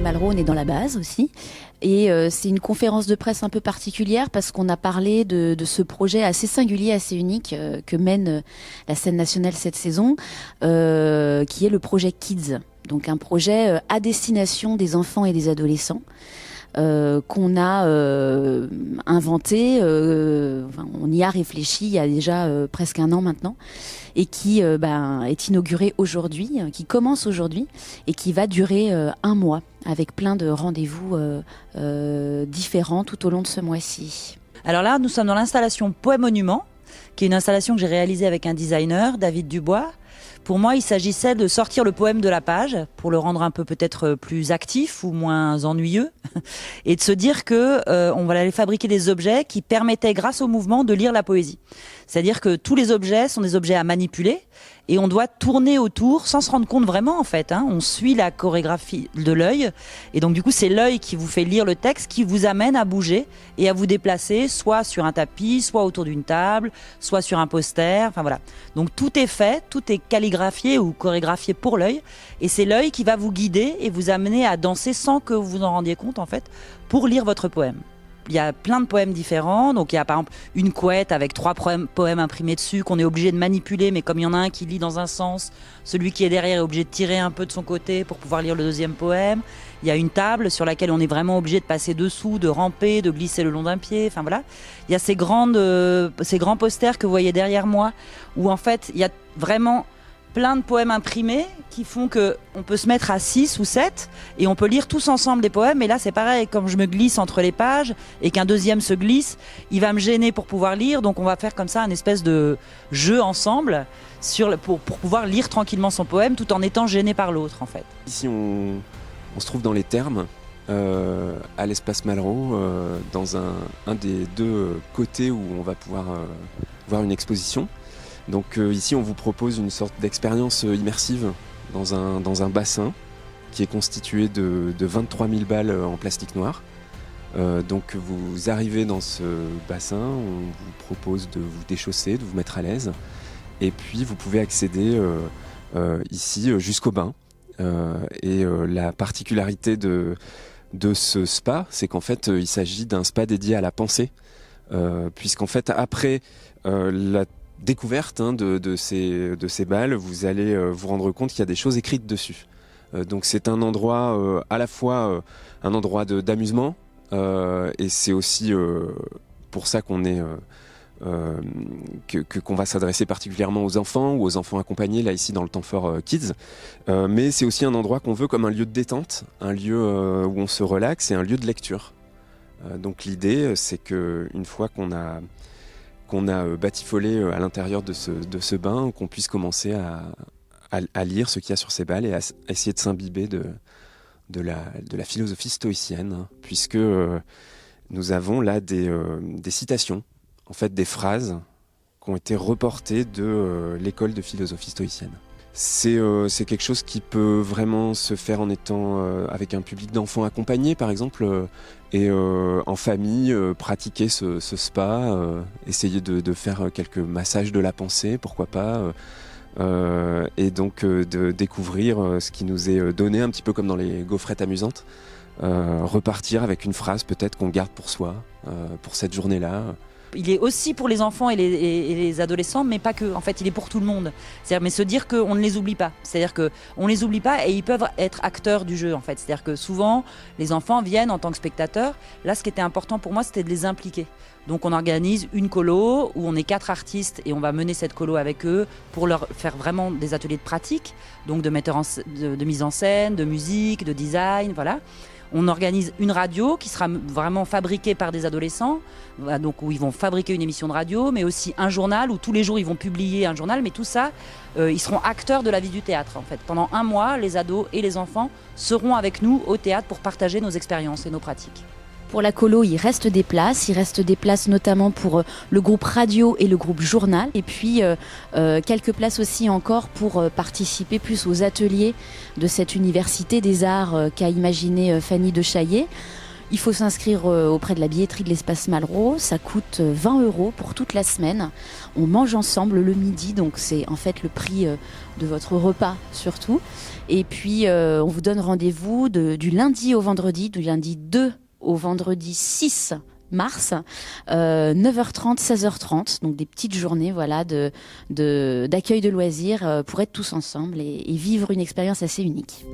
Malraux, on est dans la base aussi. Et c'est une conférence de presse un peu particulière parce qu'on a parlé de ce projet assez singulier, assez unique que mène la scène nationale cette saison, qui est le projet Kids. Donc un projet à destination des enfants et des adolescents. Qu'on a inventé, on y a réfléchi il y a déjà presque un an maintenant, et qui est inauguré aujourd'hui, qui commence aujourd'hui et qui va durer un mois avec plein de rendez-vous différents tout au long de ce mois-ci. Alors là, nous sommes dans l'installation Poème Monument, qui est une installation que j'ai réalisée avec un designer, David Dubois. Pour moi, il s'agissait de sortir le poème de la page pour le rendre un peu peut-être plus actif ou moins ennuyeux et de se dire que on va aller fabriquer des objets qui permettaient, grâce au mouvement, de lire la poésie. C'est-à-dire que tous les objets sont des objets à manipuler et on doit tourner autour sans se rendre compte vraiment en fait. On suit la chorégraphie de l'œil et donc du coup c'est l'œil qui vous fait lire le texte, qui vous amène à bouger et à vous déplacer soit sur un tapis, soit autour d'une table, soit sur un poster. Enfin voilà. Donc tout est fait, tout est calligraphié ou chorégraphié pour l'œil et c'est l'œil qui va vous guider et vous amener à danser sans que vous vous en rendiez compte en fait pour lire votre poème. Il y a plein de poèmes différents, donc il y a par exemple une couette avec 3 poèmes imprimés dessus qu'on est obligé de manipuler, mais comme il y en a un qui lit dans un sens, celui qui est derrière est obligé de tirer un peu de son côté pour pouvoir lire le deuxième poème. Il y a une table sur laquelle on est vraiment obligé de passer dessous, de ramper, de glisser le long d'un pied, enfin voilà. Il y a ces grands posters que vous voyez derrière moi, où en fait il y a vraiment plein de poèmes imprimés qui font que on peut se mettre à 6 ou 7 et on peut lire tous ensemble des poèmes. Et là, c'est pareil, comme je me glisse entre les pages et qu'un deuxième se glisse, il va me gêner pour pouvoir lire. Donc, on va faire comme ça un espèce de jeu ensemble pour pouvoir lire tranquillement son poème tout en étant gêné par l'autre, en fait. Ici, on se trouve dans les Thermes, à l'espace Malraux, dans un des 2 côtés où on va pouvoir voir une exposition. Donc ici on vous propose une sorte d'expérience immersive dans un bassin qui est constitué de 23 000 balles en plastique noir. Donc vous arrivez dans ce bassin, on vous propose de vous déchausser, de vous mettre à l'aise et puis vous pouvez accéder ici jusqu'au bain. La particularité de ce spa, c'est qu'en fait il s'agit d'un spa dédié à la pensée, puisqu'en fait après la découverte de ces balles, vous allez vous rendre compte qu'il y a des choses écrites dessus. Donc c'est un endroit à la fois un endroit d'amusement et c'est aussi pour ça qu'on va s'adresser particulièrement aux enfants ou aux enfants accompagnés là ici dans le temps fort Kids. Mais c'est aussi un endroit qu'on veut comme un lieu de détente, un lieu où on se relaxe et un lieu de lecture. Donc l'idée c'est que une fois qu'on a batifolé à l'intérieur de ce bain, qu'on puisse commencer à lire ce qu'il y a sur ces balles et à essayer de s'imbiber de la philosophie stoïcienne, puisque nous avons là des citations, en fait des phrases qui ont été reportées de l'école de philosophie stoïcienne. C'est quelque chose qui peut vraiment se faire en étant avec un public d'enfants accompagnés par exemple et en famille pratiquer ce spa, essayer de faire quelques massages de la pensée, pourquoi pas, et donc de découvrir ce qui nous est donné un petit peu comme dans les gaufrettes amusantes, repartir avec une phrase peut-être qu'on garde pour soi pour cette journée-là. Il est aussi pour les enfants et les adolescents, mais pas que. En fait, il est pour tout le monde. C'est-à-dire, mais se dire qu'on ne les oublie pas. C'est-à-dire qu'on ne les oublie pas et ils peuvent être acteurs du jeu, en fait. C'est-à-dire que souvent, les enfants viennent en tant que spectateurs. Là, ce qui était important pour moi, c'était de les impliquer. Donc, on organise une colo où on est 4 artistes et on va mener cette colo avec eux pour leur faire vraiment des ateliers de pratique, donc de mise en scène, de musique, de design, voilà. On organise une radio qui sera vraiment fabriquée par des adolescents, donc où ils vont fabriquer une émission de radio, mais aussi un journal où tous les jours ils vont publier un journal. Mais tout ça, ils seront acteurs de la vie du théâtre en fait. Pendant un mois, les ados et les enfants seront avec nous au théâtre pour partager nos expériences et nos pratiques. Pour la colo, il reste des places notamment pour le groupe radio et le groupe journal. Et puis quelques places aussi encore pour participer plus aux ateliers de cette université des arts qu'a imaginé Fanny de Chaillet. Il faut s'inscrire auprès de la billetterie de l'espace Malraux. Ça coûte 20 € pour toute la semaine. On mange ensemble le midi, donc c'est en fait le prix de votre repas surtout. Et puis on vous donne rendez-vous du lundi au vendredi, du lundi 2 au vendredi 6 mars, 9h30, 16h30, donc des petites journées voilà, d'accueil de loisirs pour être tous ensemble et vivre une expérience assez unique.